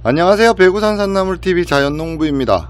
안녕하세요. 배구산 산나물TV 자연농부입니다.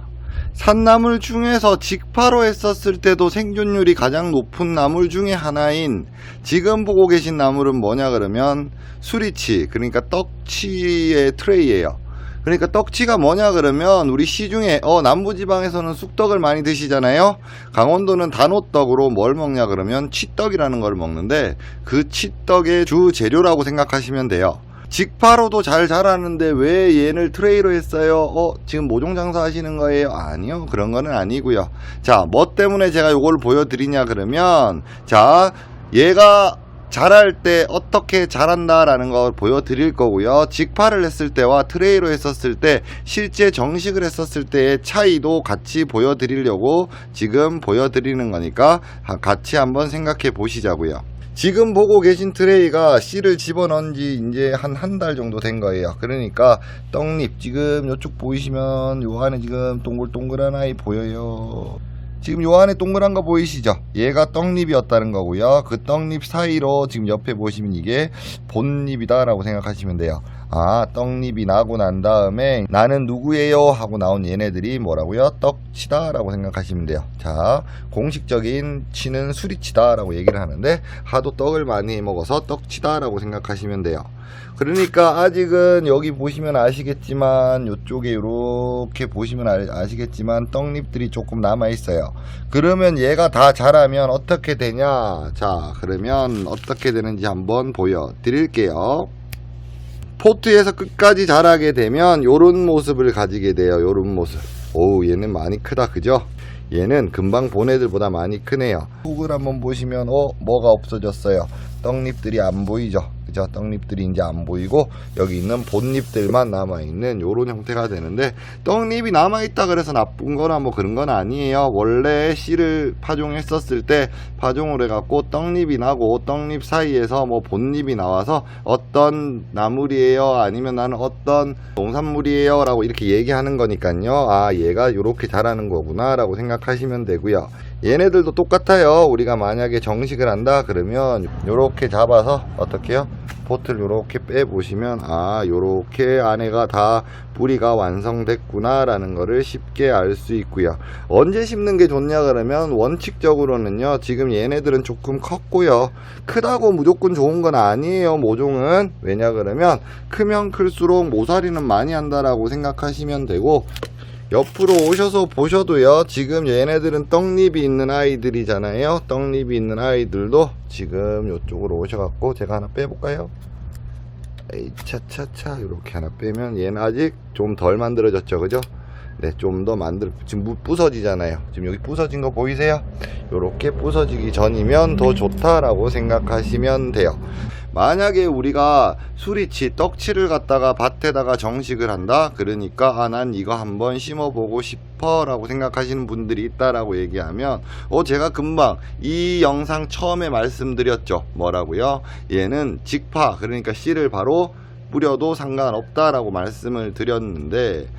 산나물 중에서 직파로 했었을 때도 생존율이 가장 높은 나물 중에 하나인 지금 보고 계신 나물은 뭐냐 그러면 수리치, 그러니까 떡치의 트레이예요. 그러니까 떡치가 뭐냐 그러면 우리 시중에 남부지방에서는 쑥떡을 많이 드시잖아요. 강원도는 단호떡으로 뭘 먹냐 그러면 치떡이라는 걸 먹는데 그 치떡의 주 재료라고 생각하시면 돼요. 직파로도 잘 자라는데 왜 얘를 트레이로 했어요? 지금 모종 장사 하시는 거예요? 아니요, 그런 거는 아니고요. 자, 뭐 때문에 제가 요걸 보여드리냐 그러면, 자, 얘가 자랄 때 어떻게 자란다라는 걸 보여드릴 거고요. 직파를 했을 때와 트레이로 했었을 때, 실제 정식을 했었을 때의 차이도 같이 보여드리려고 지금 보여드리는 거니까 같이 한번 생각해 보시자고요. 지금 보고 계신 트레이가 씨를 집어넣은 지 이제 한 달 정도 된 거예요. 그러니까 떡잎 지금 이쪽 보이시면 요 안에 지금 동글동글한 아이 보여요. 지금 요 안에 동그란 거 보이시죠? 얘가 떡잎이었다는 거고요. 그 떡잎 사이로 지금 옆에 보시면 이게 본잎이다 라고 생각하시면 돼요. 떡잎이 나고 난 다음에 나는 누구예요 하고 나온 얘네들이 뭐라고요? 떡치다 라고 생각하시면 돼요. 자, 공식적인 치는 수리치다 라고 얘기를 하는데 하도 떡을 많이 먹어서 떡치다 라고 생각하시면 돼요. 그러니까 아직은 여기 보시면 아시겠지만 요쪽에 이렇게 보시면 아시겠지만 떡잎들이 조금 남아 있어요. 그러면 얘가 다 자라면 어떻게 되냐? 자, 그러면 어떻게 되는지 한번 보여드릴게요. 포트에서 끝까지 자라게 되면 요런 모습을 가지게 돼요. 요런 모습. 오우, 얘는 많이 크다, 그죠? 얘는 금방 본 애들보다 많이 크네요. 훅을 한번 보시면 뭐가 없어졌어요? 떡잎들이 안 보이죠? 그죠? 떡잎들이 이제 안 보이고 여기 있는 본잎들만 남아있는 요런 형태가 되는데, 떡잎이 남아있다 그래서 나쁜 거나 뭐 그런 건 아니에요. 원래 씨를 파종했었을 때 파종을 해갖고 떡잎이 나고 떡잎 사이에서 뭐 본잎이 나와서 어떤 나물이에요 아니면 나는 어떤 농산물이에요 라고 이렇게 얘기하는 거니까요. 얘가 요렇게 자라는 거구나 라고 생각하시면 되고요. 얘네들도 똑같아요. 우리가 만약에 정식을 한다 그러면 요렇게 잡아서 어떻게 해요? 포트를 요렇게 빼보시면 요렇게 안에가 다 뿌리가 완성됐구나 라는 거를 쉽게 알 수 있고요. 언제 심는 게 좋냐 그러면 원칙적으로는요, 지금 얘네들은 조금 컸고요. 크다고 무조건 좋은 건 아니에요, 모종은. 왜냐 그러면 크면 클수록 모사리는 많이 한다라고 생각하시면 되고, 옆으로 오셔서 보셔도요, 지금 얘네들은 떡잎이 있는 아이들이잖아요. 떡잎이 있는 아이들도 지금 이쪽으로 오셔갖고 제가 하나 빼볼까요? 차차차 이렇게 하나 빼면 얘는 아직 좀 덜 만들어졌죠, 그죠? 네, 좀 더 지금 부서지잖아요. 지금 여기 부서진 거 보이세요? 요렇게 부서지기 전이면 더 좋다라고 생각하시면 돼요. 만약에 우리가 수리치, 떡치를 갖다가 밭에다가 정식을 한다? 그러니까 난 이거 한번 심어보고 싶어 라고 생각하시는 분들이 있다라고 얘기하면 제가 금방 이 영상 처음에 말씀드렸죠. 뭐라고요? 얘는 직파, 그러니까 씨를 바로 뿌려도 상관없다라고 말씀을 드렸는데,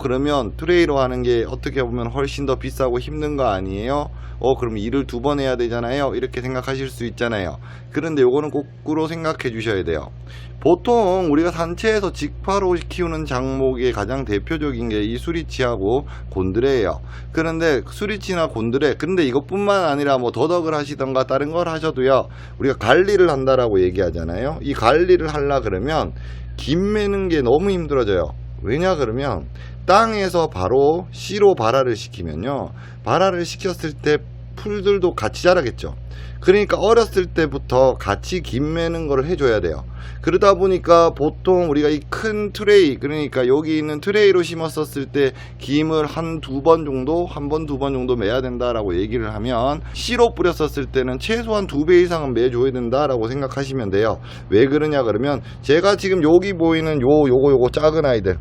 그러면 트레이로 하는 게 어떻게 보면 훨씬 더 비싸고 힘든 거 아니에요? 그럼 일을 2번 해야 되잖아요. 이렇게 생각하실 수 있잖아요. 그런데 요거는 거꾸로 생각해 주셔야 돼요. 보통 우리가 산채에서 직파로 키우는 작목의 가장 대표적인 게 이 수리치하고 곤드레예요. 그런데 수리치나 곤드레, 근데 이것뿐만 아니라 뭐 더덕을 하시던가 다른 걸 하셔도요, 우리가 관리를 한다라고 얘기하잖아요. 이 관리를 하려 그러면 김 매는 게 너무 힘들어져요. 왜냐 그러면 땅에서 바로 씨로 발화를 시키면요, 발화를 시켰을 때 풀들도 같이 자라겠죠. 그러니까 어렸을 때부터 같이 김 매는 거를 해줘야 돼요. 그러다 보니까 보통 우리가 이 큰 트레이, 그러니까 여기 있는 트레이로 심었었을 때 김을 한 번, 두 번 정도 매야 된다라고 얘기를 하면, 씨로 뿌렸었을 때는 최소한 2배 이상은 매줘야 된다라고 생각하시면 돼요. 왜 그러냐 그러면 제가 지금 여기 보이는 요거 작은 아이들,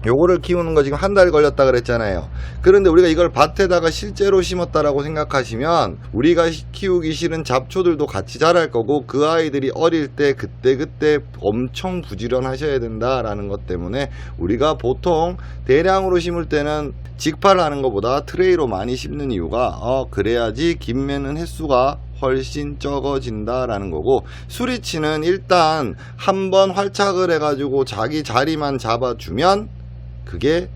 요거를 키우는 거 지금 한 달 걸렸다 그랬잖아요. 그런데 우리가 이걸 밭에다가 실제로 심었다라고 생각하시면 우리가 키우기 싫은 잡초들도 같이 자랄 거고, 그 아이들이 어릴 때 그때 엄청 부지런하셔야 된다라는 것 때문에 우리가 보통 대량으로 심을 때는 직파를 하는 것보다 트레이로 많이 심는 이유가 그래야지 김 매는 횟수가 훨씬 적어진다라는 거고, 수리치는 일단 한번 활착을 해가지고 자기 자리만 잡아주면 그게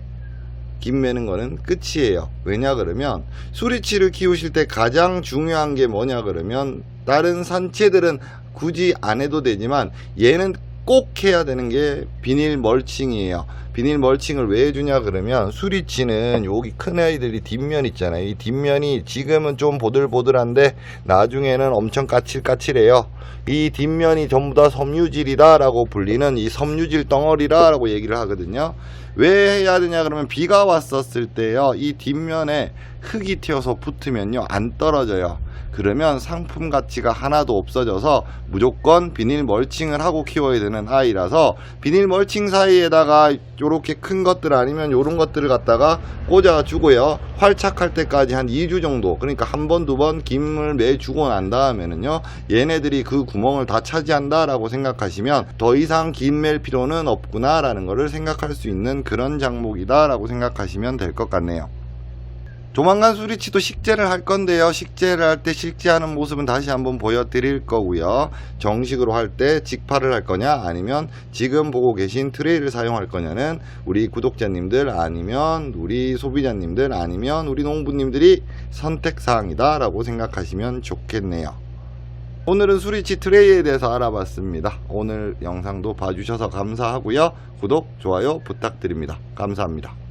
김 매는 거는 끝이에요. 왜냐 그러면 수리치를 키우실 때 가장 중요한 게 뭐냐 그러면, 다른 산채들은 굳이 안 해도 되지만 얘는 꼭 해야 되는 게 비닐 멀칭이에요. 비닐 멀칭을 왜 해주냐 그러면, 수리치는 여기 큰 아이들이 뒷면 있잖아요. 이 뒷면이 지금은 좀 보들보들한데 나중에는 엄청 까칠까칠해요. 이 뒷면이 전부 다 섬유질이다 라고 불리는 이 섬유질 덩어리라 라고 얘기를 하거든요. 왜 해야 되냐 그러면, 비가 왔었을 때요, 이 뒷면에 흙이 튀어서 붙으면요 안 떨어져요. 그러면 상품 가치가 하나도 없어져서 무조건 비닐 멀칭을 하고 키워야 되는 아이라서, 비닐 멀칭 사이에다가 요렇게 큰 것들 아니면 요런 것들을 갖다가 꽂아 주고요, 활착할 때까지 한 2주 정도, 그러니까 한 번 두 번 김을 매주고 난 다음에는요 얘네들이 그 구멍을 다 차지한다 라고 생각하시면 더 이상 김 맬 필요는 없구나 라는 거를 생각할 수 있는 그런 작목이다 라고 생각하시면 될 것 같네요. 조만간 수리치도 식재를 할 건데요, 식재를 할 때 식재하는 모습은 다시 한번 보여드릴 거고요. 정식으로 할 때 직파를 할 거냐 아니면 지금 보고 계신 트레이를 사용할 거냐는 우리 구독자님들 아니면 우리 소비자님들 아니면 우리 농부님들이 선택사항이다 라고 생각하시면 좋겠네요. 오늘은 수리치 트레이에 대해서 알아봤습니다. 오늘 영상도 봐주셔서 감사하고요. 구독, 좋아요 부탁드립니다. 감사합니다.